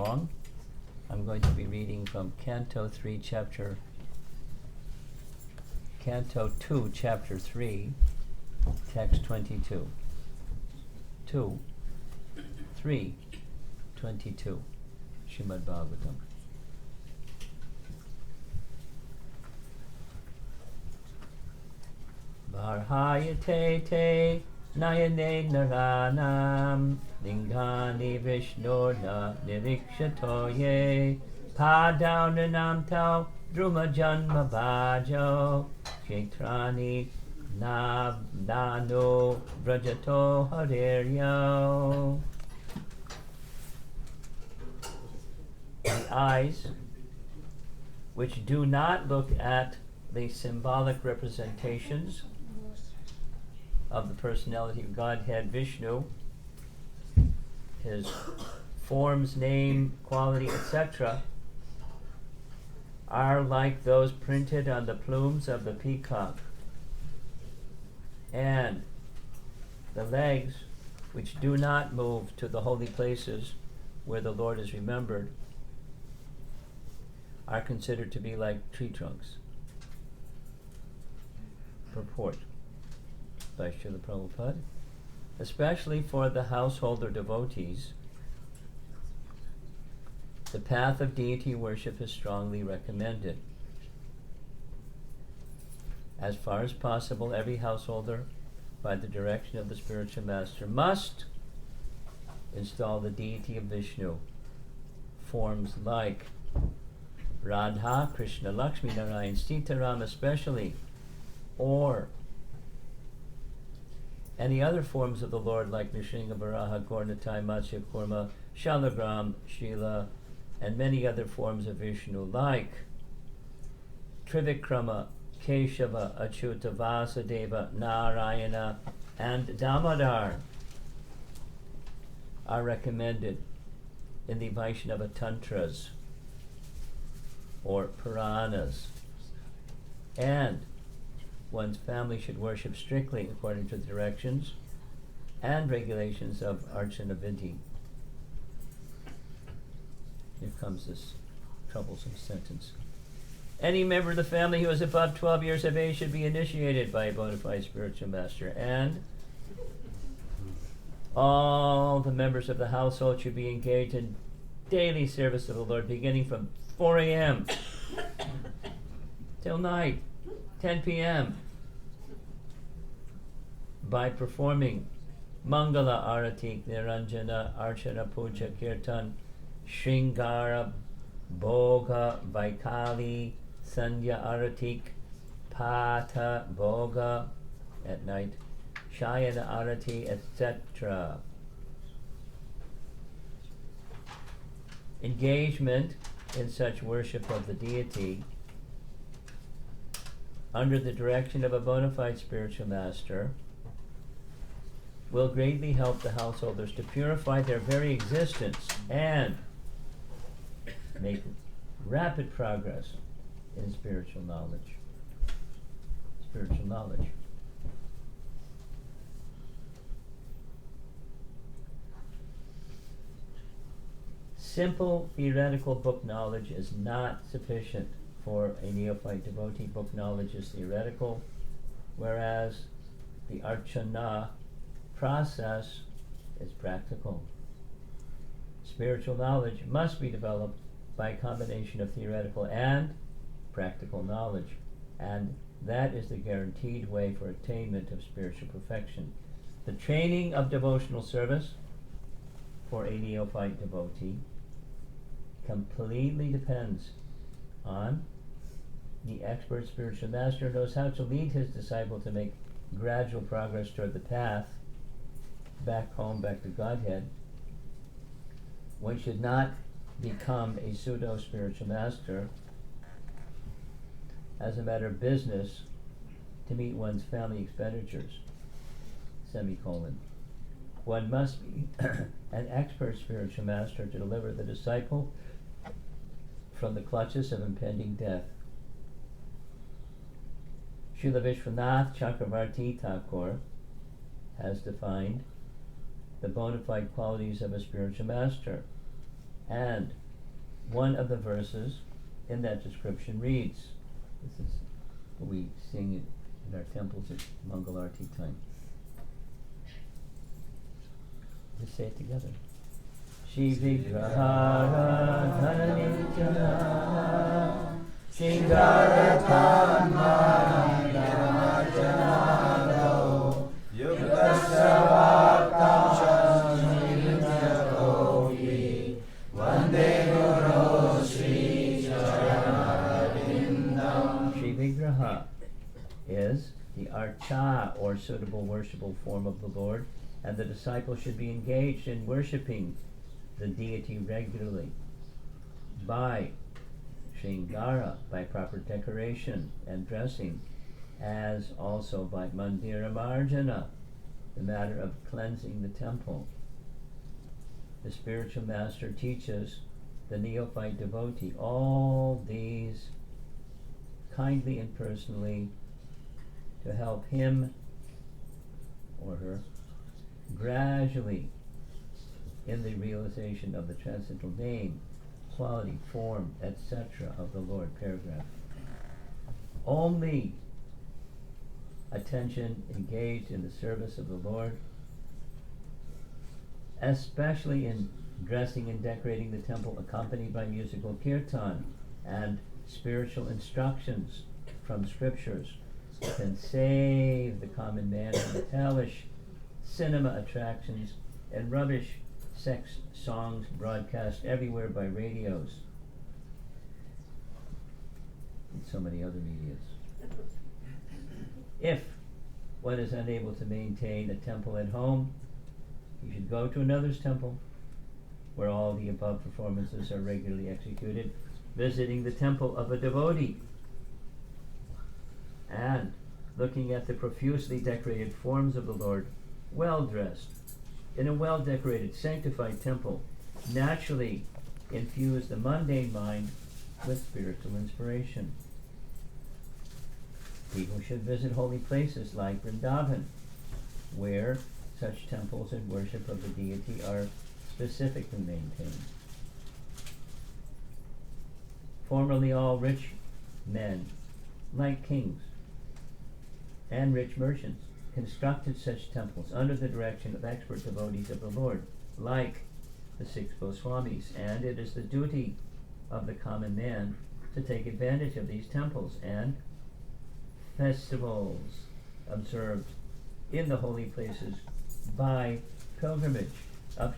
along. I'm going to be reading from Canto 2, Chapter 3, Text 22. 2, 3, 22, Srimad Bhagavatam. Varhayate te nayane naranam lingani vishnurna nirikshatoye padaunanam tau druma janma bhajo kshetrani navdano vrajato hariryo. The eyes which do not look at the symbolic representations of the personality of Godhead Vishnu, his forms, name, quality, etc., are like those printed on the plumes of the peacock. And the legs, which do not move to the holy places where the Lord is remembered, are considered to be like tree trunks. Purport by Srila Prabhupada. Especially for the householder devotees, the path of deity worship is strongly recommended. As far as possible, every householder, by the direction of the spiritual master, must install the deity of Vishnu, forms like Radha, Krishna, Lakshmi, Narayan, Sitaram especially, or any other forms of the Lord like Nrsimha, Varaha, Gornatai, Matsya, Kurma, Shalagram, Shila, and many other forms of Vishnu like Trivikrama, Keshava, Achyuta, Vasudeva, Narayana, and Damodar are recommended in the Vaishnava Tantras or Puranas, and one's family should worship strictly according to the directions and regulations of Archana Vidhi. Here comes this troublesome sentence. Any member of the family who is above 12 years of age should be initiated by a bona fide spiritual master, and all the members of the household should be engaged in daily service of the Lord, beginning from 4 a.m. till night, 10 p.m. by performing Mangala Arati, Niranjana, Archana, Puja, Kirtan, Shringara, Bhoga, Vaikali, Sandhya Aratik, Pata, Bhoga at night, Shayana Arati, etc. Engagement in such worship of the deity under the direction of a bona fide spiritual master will greatly help the householders to purify their very existence and make rapid progress in spiritual knowledge. Spiritual knowledge. Simple theoretical book knowledge is not sufficient for a neophyte devotee. Book knowledge is theoretical, whereas the archana process is practical. Spiritual knowledge must be developed by a combination of theoretical and practical knowledge, and that is the guaranteed way for attainment of spiritual perfection. The training of devotional service for a neophyte devotee completely depends on the expert spiritual master who knows how to lead his disciple to make gradual progress toward the path back home, back to Godhead. One should not become a pseudo-spiritual master as a matter of business to meet one's family expenditures, semicolon. One must be an expert spiritual master to deliver the disciple from the clutches of impending death. Srila Vishwanath Chakravarti Thakur has defined the bona fide qualities of a spiritual master And one of the verses in that description reads, this is what we sing in our temples at Mangal Arati time. Just say it together. Shri Vigrahara Dhananityanara Shingara Tanmana Janado Yuktasavakam Nityakovi Vande Guru Sri Charanarvindam. Shri Vigraha is the archa, or suitable worshipable form of the Lord, and the disciple should be engaged in worshiping the deity regularly by shingara, by proper decoration and dressing, as also by mandira marjana, the matter of cleansing the temple. The spiritual master teaches the neophyte devotee all these kindly and personally to help him or her gradually in the realization of the transcendental name, quality, form, etc. of the Lord. Paragraph. Only attention engaged in the service of the Lord, especially in dressing and decorating the temple, accompanied by musical kirtan and spiritual instructions from scriptures, can save the common man from the hellish cinema attractions and rubbish sex songs broadcast everywhere by radios and so many other medias. If one is unable to maintain a temple at home, he should go to another's temple where all the above performances are regularly executed, visiting the temple of a devotee and looking at the profusely decorated forms of the Lord, well dressed, in a well decorated, sanctified temple, naturally infuse the mundane mind with spiritual inspiration. People should visit holy places like Vrindavan, where such temples and worship of the deity are specifically maintained. Formerly all rich men, like kings and rich merchants, constructed such temples under the direction of expert devotees of the Lord, like the 6 Goswamis, and it is the duty of the common man to take advantage of these temples and festivals observed in the holy places by pilgrimage, of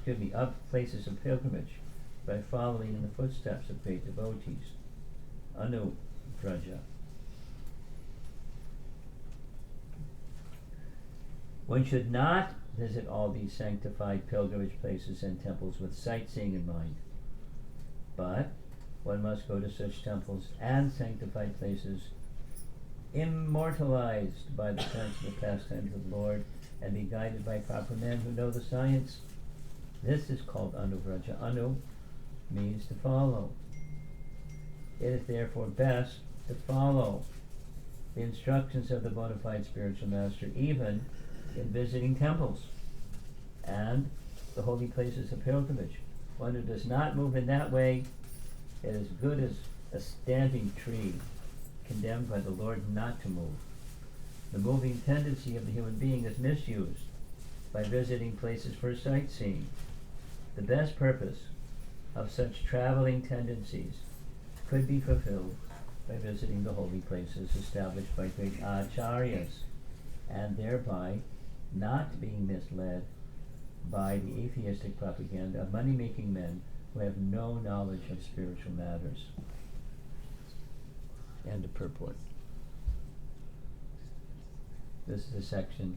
places of pilgrimage, by following in the footsteps of great devotees. Anu Vraja. One should not visit all these sanctified pilgrimage places and temples with sightseeing in mind, but one must go to such temples and sanctified places immortalized by the sensible pastimes of the Lord and be guided by proper men who know the science. This is called Anuvraja. Anu means to follow. It is therefore best to follow the instructions of the bona fide spiritual master, even in visiting temples and the holy places of pilgrimage. One who does not move in that way is as good as a standing tree, condemned by the Lord not to move. The moving tendency of the human being is misused by visiting places for sightseeing. The best purpose of such traveling tendencies could be fulfilled by visiting the holy places established by great acharyas, and thereby not being misled by the atheistic propaganda of money-making men who have no knowledge of spiritual matters. End of purport. This is a section,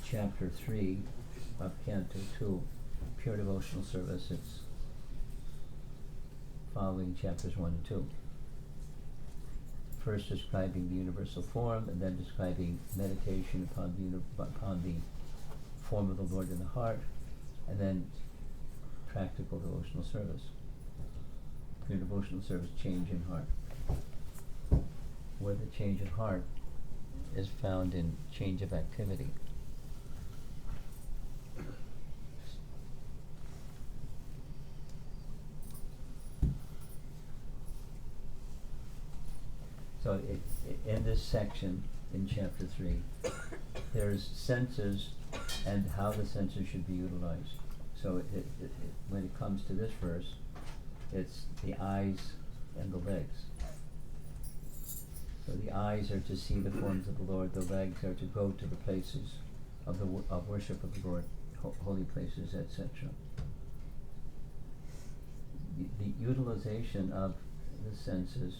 chapter 3 of Canto 2, Pure Devotional Service. It's following chapters 1 and 2. First describing the universal form, and then describing meditation upon the form of the Lord in the heart, and then practical devotional service. Your devotional service, change in heart. Where the change in heart is found in change of activity. So in this section, in chapter 3, there's senses and how the senses should be utilized. So when it comes to this verse, it's the eyes and the legs. So the eyes are to see the forms of the Lord, the legs are to go to the places of worship of the Lord, holy places, etc. The utilization of the senses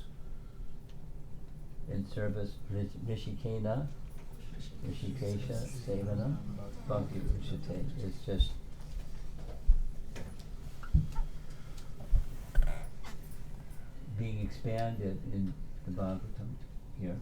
in service, Rishikena, Rishikesha, Sevana, Bhakti Uchite, is just being expanded in the Bhagavatam here.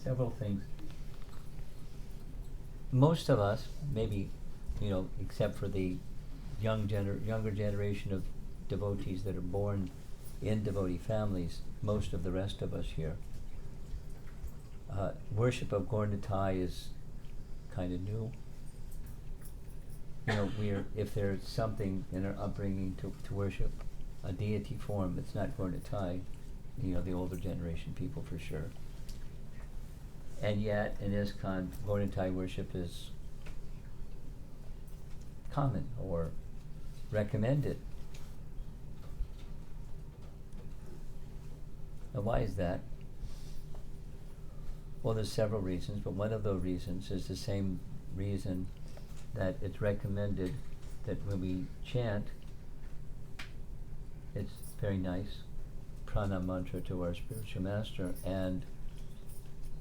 Several things. Most of us, maybe, except for the younger generation of devotees that are born in devotee families, most of the rest of us here, worship of Gaur Nitai is kind of new. If there's something in our upbringing to worship a deity form, it's not Gaur Nitai, the older generation people for sure. And yet, in ISKCON, Gaur Nitai worship is common or recommended. Now, why is that? Well, there's several reasons, but one of those reasons is the same reason that it's recommended that when we chant, it's very nice, pranam mantra to our spiritual master, and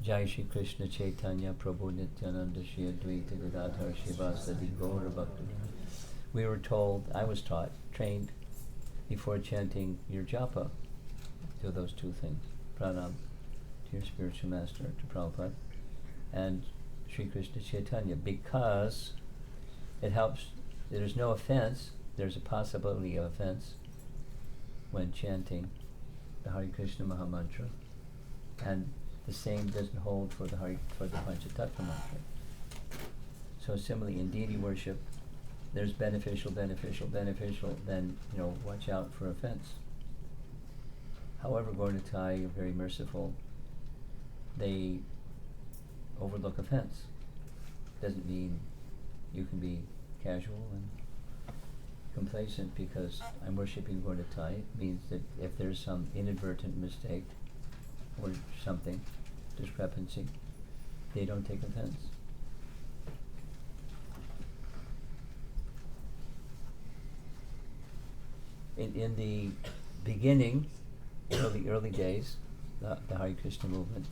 Jai Shri Krishna Chaitanya Prabhu Nityananda Shri Advaita Gadadhar Shivasadi Gaura Bhakti. We were told, I was taught, trained, before chanting your japa, do those two things, pranam to your spiritual master, to Prabhupada, and Shri Krishna Chaitanya, because it helps. There's no offense, there's a possibility of offense when chanting the Hare Krishna Mahamantra, and the same doesn't hold for the Panchatattva mantra. So similarly, in deity worship, there's beneficial, then watch out for offense. However, Gaur Nitai are very merciful. They overlook offense. Doesn't mean you can be casual and complacent because I'm worshipping Gaur Nitai. It means that if there's some inadvertent mistake or something, discrepancy, they don't take offense. In the beginning, early days, the Hare Krishna movement,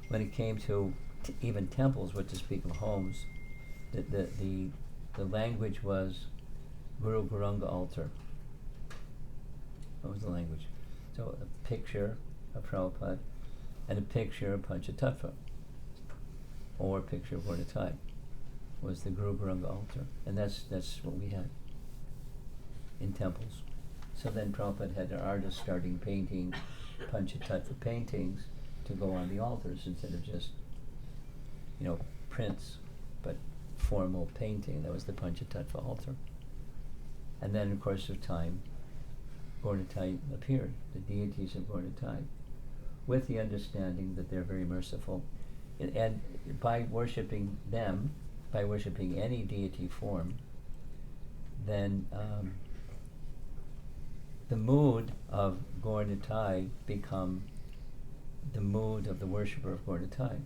when it came to even temples, what to speak of homes, the language was Guru Guranga altar. What was the language? So a picture of Prabhupada and a picture of Panchatattva, or a picture of Gaur Nitai, was the Guru Guranga altar, and that's what we had in temples. So then Prabhupada had artists starting painting Panchatattva paintings to go on the altars instead of just, prints, but formal painting. That was the Panchatattva altar. And then, in course of time, Gaur Nitai appeared, the deities of Gaur Nitai, with the understanding that they're very merciful. And by worshipping them, by worshipping any deity form, then the mood of Gaur Nitai become the mood of the worshipper of Gaur Nitai.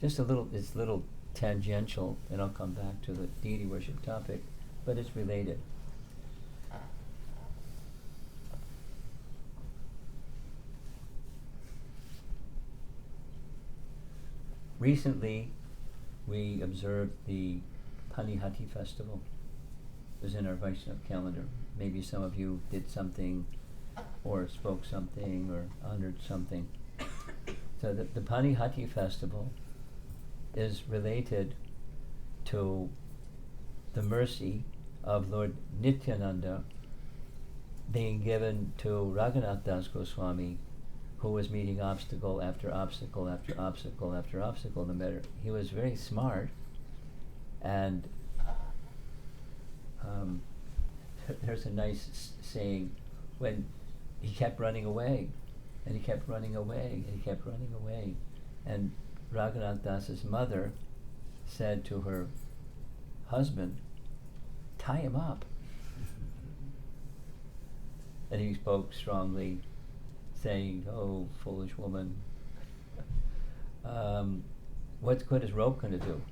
It's a little tangential, and I'll come back to the deity worship topic, but it's related. Recently, we observed the Panihati festival. It was in our Vaishnava calendar. Maybe some of you did something, or spoke something, or honored something. So the Panihati festival is related to the mercy of Lord Nityananda being given to Raghunath Das Goswami, who was meeting obstacle after obstacle after obstacle after obstacle. No matter, he was very smart, and there's a nice saying, when he kept running away, and he kept running away, and he kept running away, and Raghunath Das's mother said to her husband, "Tie him up." And he spoke strongly, saying, "Oh, foolish woman, what good is rope going to do?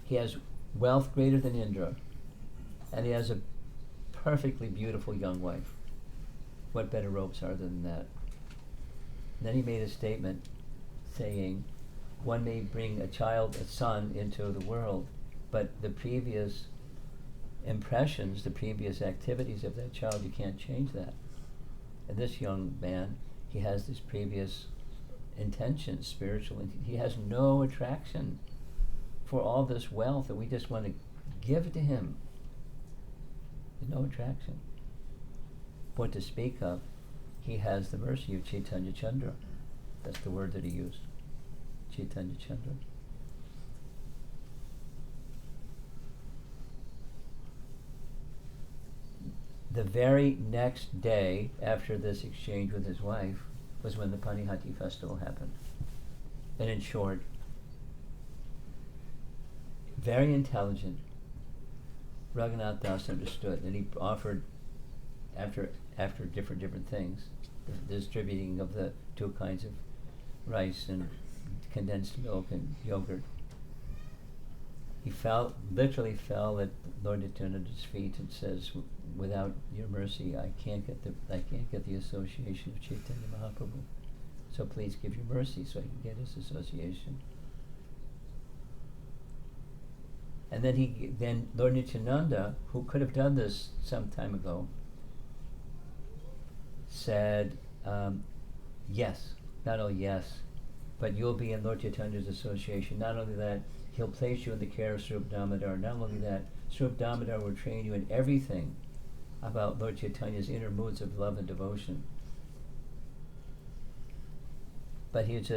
He has wealth greater than Indra, and he has a perfectly beautiful young wife. What better ropes are than that?" And then he made a statement saying, one may bring a child, a son, into the world, but the previous impressions, the previous activities of that child, you can't change that. And this young man, he has this previous intentions, spiritual, he has no attraction for all this wealth that we just want to give to him. No attraction. What to speak of, he has the mercy of Chaitanya Chandra. That's the word that he used. Chaitanya Chandra. The very next day after this exchange with his wife was when the Panihati festival happened. And in short, very intelligent, Raghunath Das understood, and he offered, after different things, the distributing of the two kinds of rice and condensed milk and yogurt. He literally fell at Lord Nityananda's feet and says, "Without your mercy, I can't get the association of Chaitanya Mahaprabhu. So please give your mercy so I can get his association." And then Lord Nityananda, who could have done this some time ago, said, "Yes, not only yes, but you'll be in Lord Chaitanya's association. Not only that, he'll place you in the care of Swarup Damodar. Not only that, Swarup Damodar will train you in everything about Lord Chaitanya's inner moods of love and devotion." But he was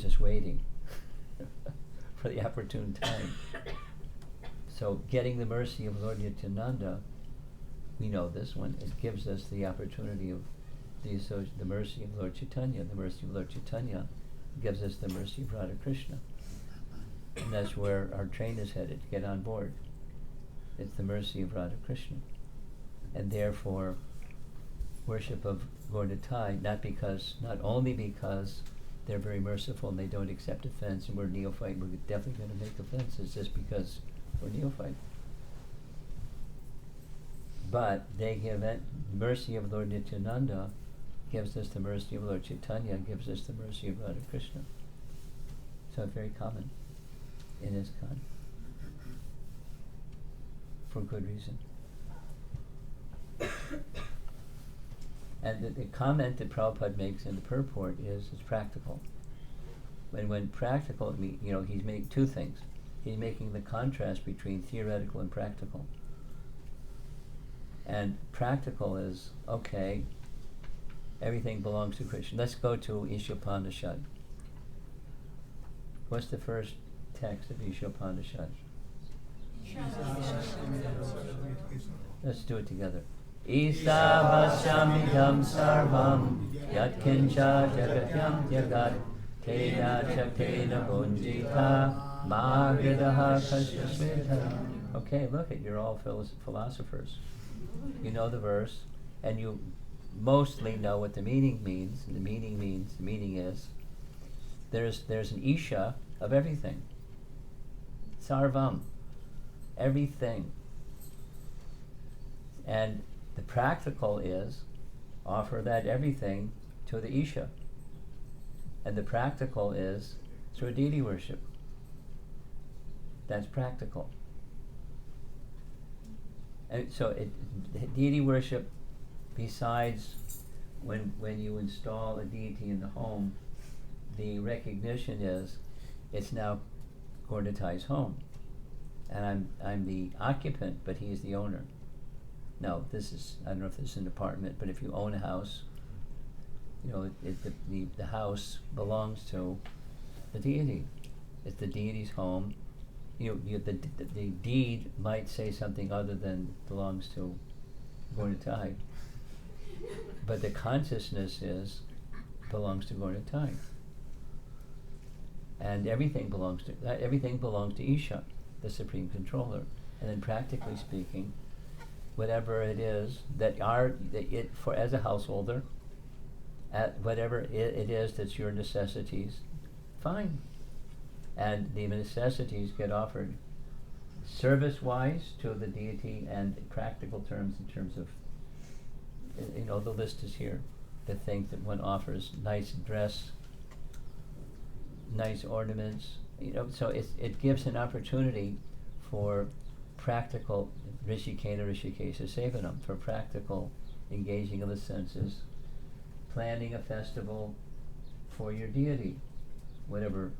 just waiting for the opportune time. So getting the mercy of Lord Nityananda, we know this one, it gives us the opportunity of the mercy of Lord Chaitanya. The mercy of Lord Chaitanya gives us the mercy of Radha Krishna. And that's where our train is headed, to get on board. It's the mercy of Radha Krishna. And therefore, worship of Gaura-Nitai, not only because they're very merciful and they don't accept offense, and we're neophyte, we're definitely going to make offenses just because we're neophyte. But they give it, mercy of Lord Nityananda gives us the mercy of Lord Chaitanya, gives us the mercy of Radha Krishna. So it's very common in ISKCON, for good reason. And the comment that Prabhupada makes in the purport is it's practical. When practical, he's making two things. He's making the contrast between theoretical and practical. And practical is, okay, everything belongs to Krishna. Let's go to Ishopanishad. What's the first text of Ishopanishad? Let's do it together. Isavashamidam sarvam yatkincha jagatyam tyagat tena chaktena bunjita magridaha kashyasmita. Okay, look it, you're all philosophers. You know the verse, and you mostly know what the meaning means. And the meaning is there's an Isha of everything. Sarvam, everything. And the practical is offer that everything to the Isha. And the practical is through deity worship. That's practical. And so deity worship, besides when you install a deity in the home, the recognition is it's now Gaura-Nitai's home. And I'm the occupant, but he is the owner. Now, I don't know if this is an apartment, but if you own a house, the house belongs to the deity. It's the deity's home. The deed might say something other than belongs to Gornatai, but the consciousness belongs to Gornatai, and everything belongs to Isha, the supreme controller. And then, practically speaking, whatever it is as a householder, whatever it is that's your necessities, fine. And the necessities get offered service-wise to the deity, and in practical terms, in terms of, the list is here. The things that one offers: nice dress, nice ornaments. So it gives an opportunity for practical Rishikena Rishikesha Sevanam, for practical engaging of the senses, planning a festival for your deity, whatever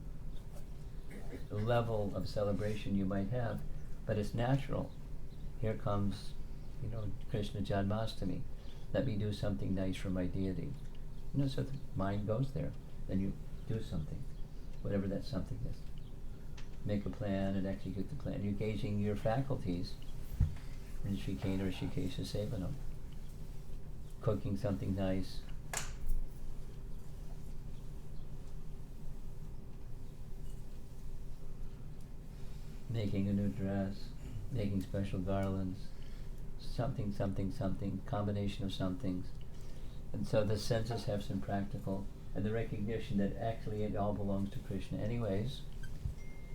level of celebration you might have, but it's natural. Here comes, Krishna Janmastami. Let me do something nice for my deity. So the mind goes there. Then you do something, whatever that something is. Make a plan and execute the plan. You're gauging your faculties. Rishikena Rishikesha Sevanam. Cooking something nice. Making a new dress, making special garlands, something, combination of somethings. And so the senses have some practical, and the recognition that actually it all belongs to Krishna anyways.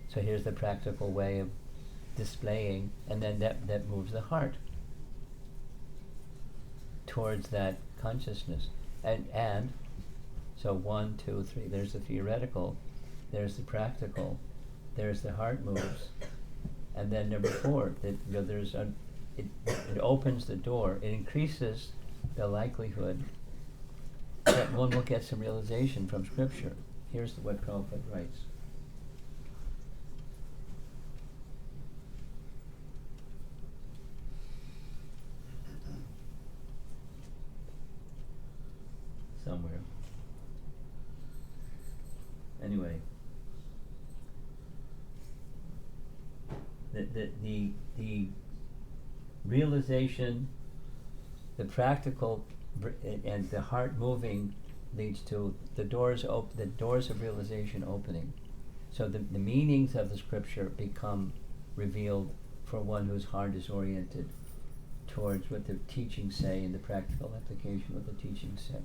So here's the practical way of displaying, and then that moves the heart towards that consciousness. And so 1, 2, 3, there's the theoretical, there's the practical, there's the heart moves, and then number 4, it opens the door. It increases the likelihood that one will get some realization from Scripture. Here's what Prabhupada writes. Somewhere. Anyway. The realization, the practical, and the heart moving leads to the doors of realization opening. So the meanings of the Scripture become revealed for one whose heart is oriented towards what the teachings say, and the practical application of what the teachings say.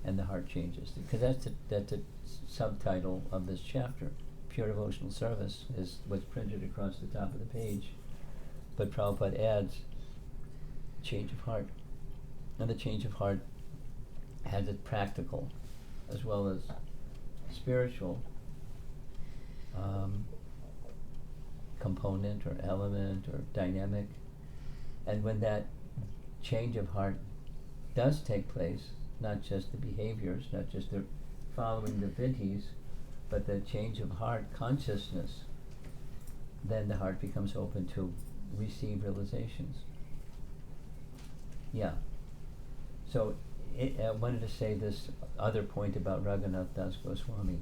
And the heart changes. Because that's the subtitle of this chapter. Pure devotional service is what's printed across the top of the page. But Prabhupada adds change of heart. And the change of heart has a practical as well as spiritual component or element or dynamic. And when that change of heart does take place, not just the behaviors, not just the following the vidhis, but the change of heart consciousness, then the heart becomes open to receive realizations. Yeah. So I wanted to say this other point about Raghunath Das Goswami.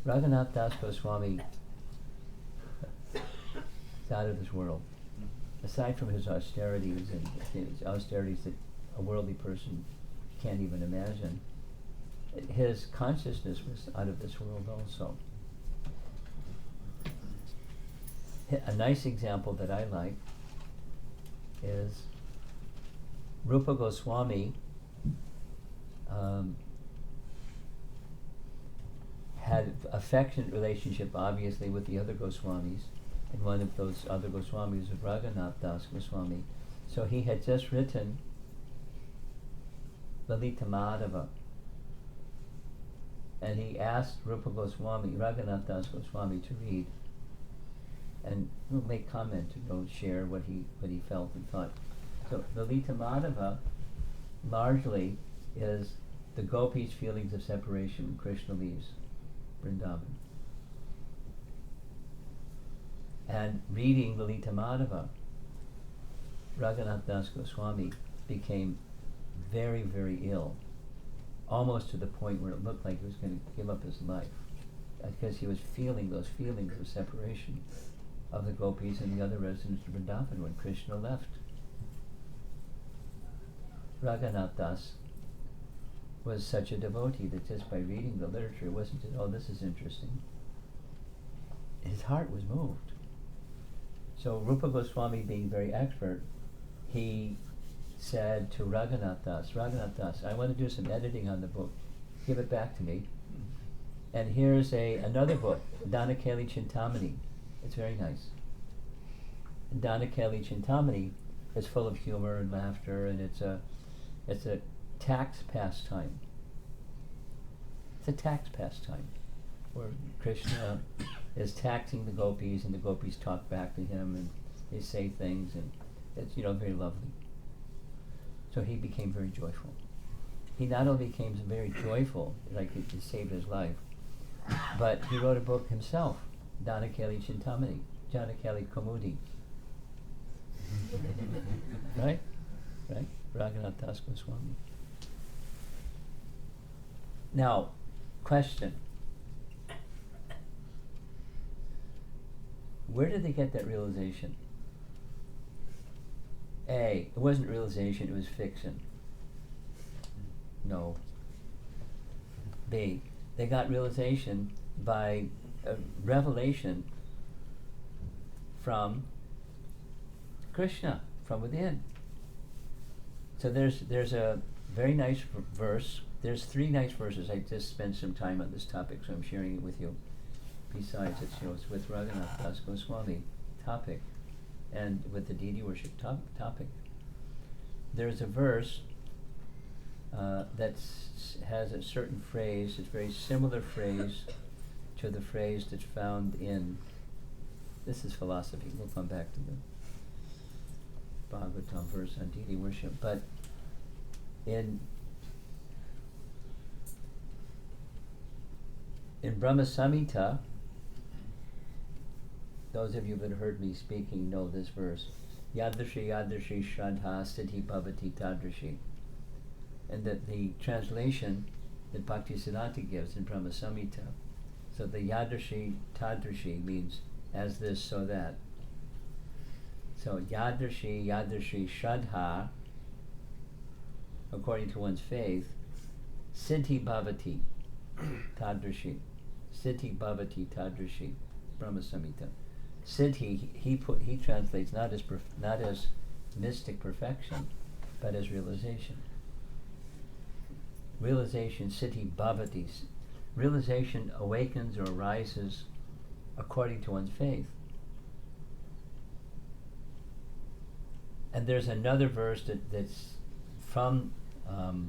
Raghunath Das Goswami is out of this world. Aside from his austerities and his austerities that a worldly person can't even imagine, his consciousness was out of this world also. A nice example that I like is Rupa Goswami had affectionate relationship obviously with the other Goswamis, and one of those other Goswamis was Raghunath Das Goswami. So he had just written Lalita Madhava, and he asked Raghunath Das Goswami to read and make comment, share what he felt and thought. So Lalita Madhava largely is the gopis' feelings of separation when Krishna leaves Vrindavan. And reading Lalita Madhava Raghunath Das Goswami became very, very ill, almost to the point where it looked like he was going to give up his life, because he was feeling those feelings of separation of the gopis and the other residents of Vrindavan when Krishna left. Raghunath Das was such a devotee that just by reading the literature, it wasn't just, oh, this is interesting. His heart was moved. So Rupa Goswami, being very expert, he said to Raghunath Das, I want to do some editing on the book. Give it back to me. And here's another book, Danakeli Chintamani. It's very nice. And Danakeli Chintamani is full of humor and laughter, and it's a tax pastime. It's a tax pastime where Krishna is taxing the gopis, and the gopis talk back to him, and they say things, and it's very lovely. So he became very joyful. He not only became very joyful, like it saved his life, but he wrote a book himself, Danakeli Chintamani, Janakeli Komudi. Right? Raghunath Das Goswami. Now, question. Where did they get that realization? A, it wasn't realization, it was fiction. No. B, they got realization by a revelation from Krishna, from within. So there's a very nice verse. There's 3 nice verses. I just spent some time on this topic, so I'm sharing it with you. Besides, it's with Raghunath Das Goswami topic, and with the deity worship topic. There's a verse that has a certain phrase, it's a very similar phrase to the phrase that's found in, this is philosophy, we'll come back to the Bhagavatam verse on deity worship, but in Brahma Samhita, those of you that heard me speaking know this verse. Yadrashi yadrashi shraddha siddhi bhavati tadrashi. And that the translation that Bhaktisiddhanta gives in Brahma Samhita. So the yadrashi tadrashi means as this, so that. So yadrashi shraddha, according to one's faith, siddhi bhavati tadrashi. Siddhi bhavati tadrashi. Brahma Samhita. Siddhi, he translates not as mystic perfection, but as realization. Realization, siddhi bhavati. Realization awakens or arises according to one's faith. And there's another verse that's from, I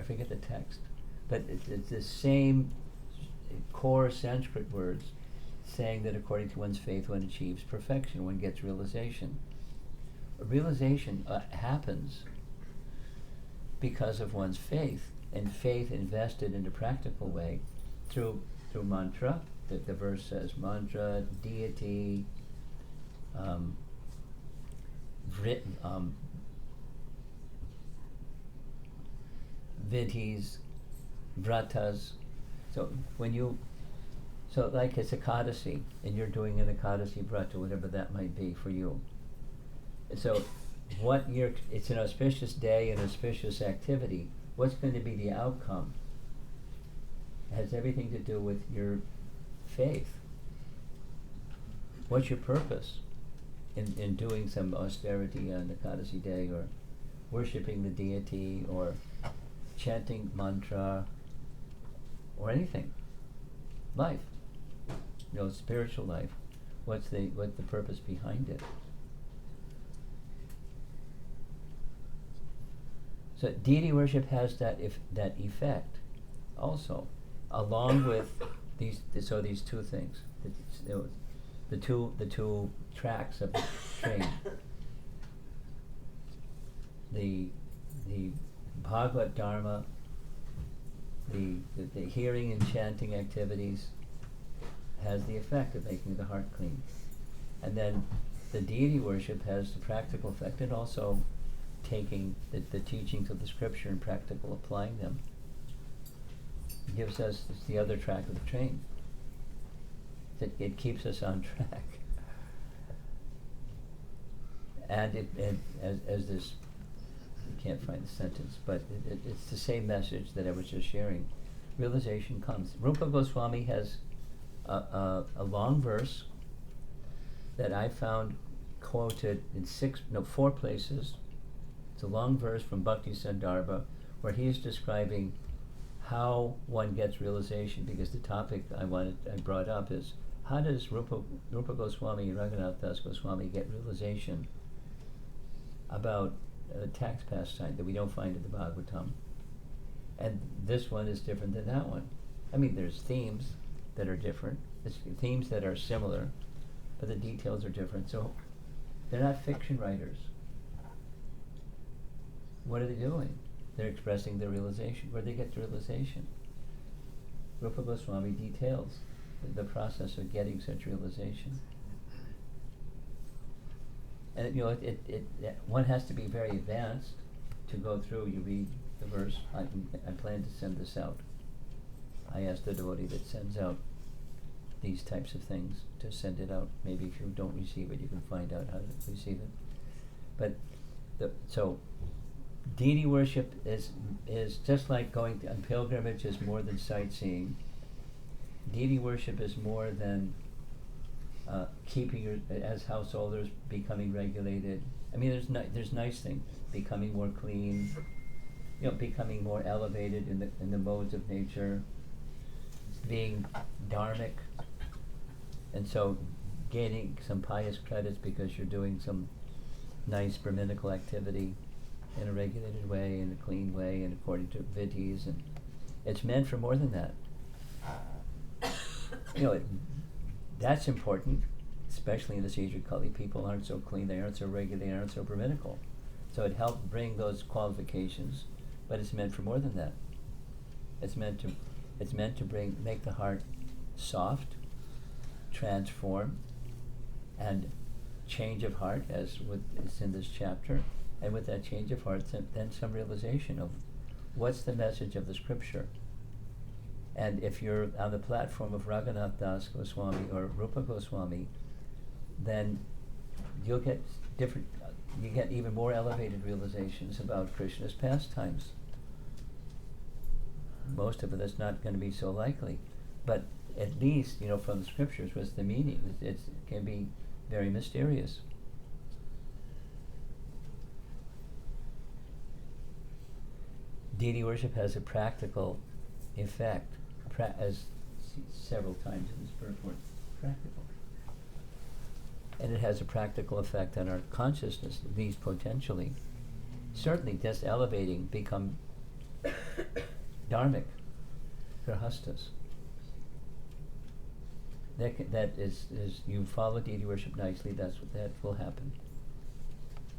forget the text, but it's the same core Sanskrit words saying that according to one's faith one achieves perfection, one gets realization. Realization happens because of one's faith, and faith invested in a practical way through mantra, that the verse says mantra, deity, vidhis, vratas. So like it's Ekadasi, and you're doing an Ekadasi vrata, whatever that might be for you. So it's an auspicious day, an auspicious activity. What's going to be the outcome? It has everything to do with your faith. What's your purpose in doing some austerity on Ekadasi day, or worshipping the deity, or chanting mantra, or anything? Life. Spiritual life. What's the purpose behind it? So deity worship has that effect also, along with these two things, the two tracks of the train. The Bhagavad Dharma, the hearing and chanting activities has the effect of making the heart clean. And then the deity worship has the practical effect, and also taking the teachings of the scripture and practical applying them gives us the other track of the train. It keeps us on track. And as this, you can't find the sentence, but it's the same message that I was just sharing. Realization comes. Rupa Goswami has a long verse that I found quoted in 4 places. It's a long verse from Bhakti Sandarbha where he is describing how one gets realization, because the topic I brought up is, how does Rupa Goswami and Raghunath Das Goswami get realization about tax pastime that we don't find in the Bhagavatam? And this one is different than that one. I mean, there's themes that are different, there's themes that are similar, but the details are different. So they're not fiction writers. What are they doing? They're expressing their realization. Where do they get the realization? Rupa Goswami details the process of getting such realization. And one has to be very advanced to go through. You read the verse. I plan to send this out. I asked the devotee that sends out these types of things to send it out. Maybe if you don't receive it, you can find out how to receive it. But so deity worship is just like going on pilgrimage is more than sightseeing. Deity worship is more than keeping as householders, becoming regulated. I mean, there's nice things, becoming more clean, becoming more elevated in the modes of nature, being dharmic, and so gaining some pious credits because you're doing some nice Brahminical activity in a regulated way, in a clean way, and according to vidhis, and it's meant for more than that. That's important, especially in this age of Kali. People aren't so clean, they aren't so regular, they aren't so Brahminical. So it helped bring those qualifications, but it's meant for more than that. It's meant to make the heart soft, transform, and change of heart, as is in this chapter. And with that change of heart, then some realization of what's the message of the scripture. And if you're on the platform of Raghunath Das Goswami or Rupa Goswami, then you'll get you get even more elevated realizations about Krishna's pastimes. Most of it is not going to be so likely, but at least, from the scriptures, what's the meaning? It can be very mysterious. Deity worship has a practical effect, as several times in this purport, practical. And it has a practical effect on our consciousness, at least potentially. Certainly, just elevating, become dharmic, grahastas. That is you follow deity worship nicely, that will happen.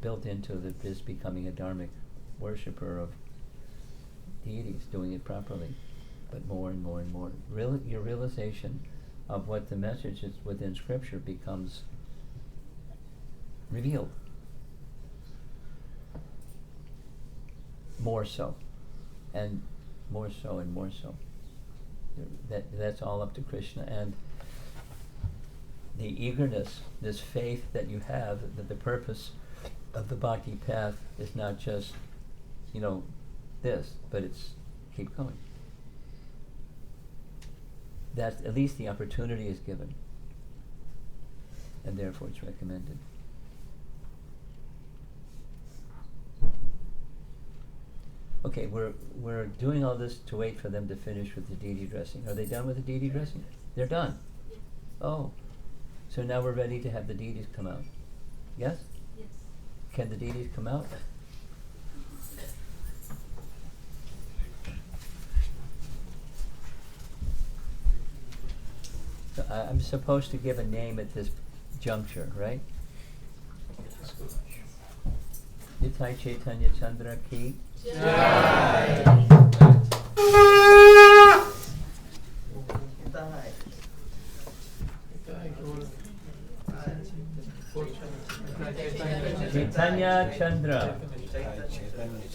Built into this becoming a dharmic worshipper of deities, doing it properly, but more and more and more. Your realization of what the message is within Scripture becomes revealed. More so, and more so, and more so. That's all up to Krishna, and the eagerness, this faith that you have, that the purpose of the bhakti path is not just, this, but it's keep going. That at least the opportunity is given, and therefore it's recommended. Okay, we're doing all this to wait for them to finish with the deity dressing. Are they done with the deity dressing? They're done. Oh, so now we're ready to have the deities come out. Yes? Yes. Can the deities come out? So I'm supposed to give a name at this juncture, right? Nitai Chaitanya Chandra Ki. Jai. Chaitanya Chandra.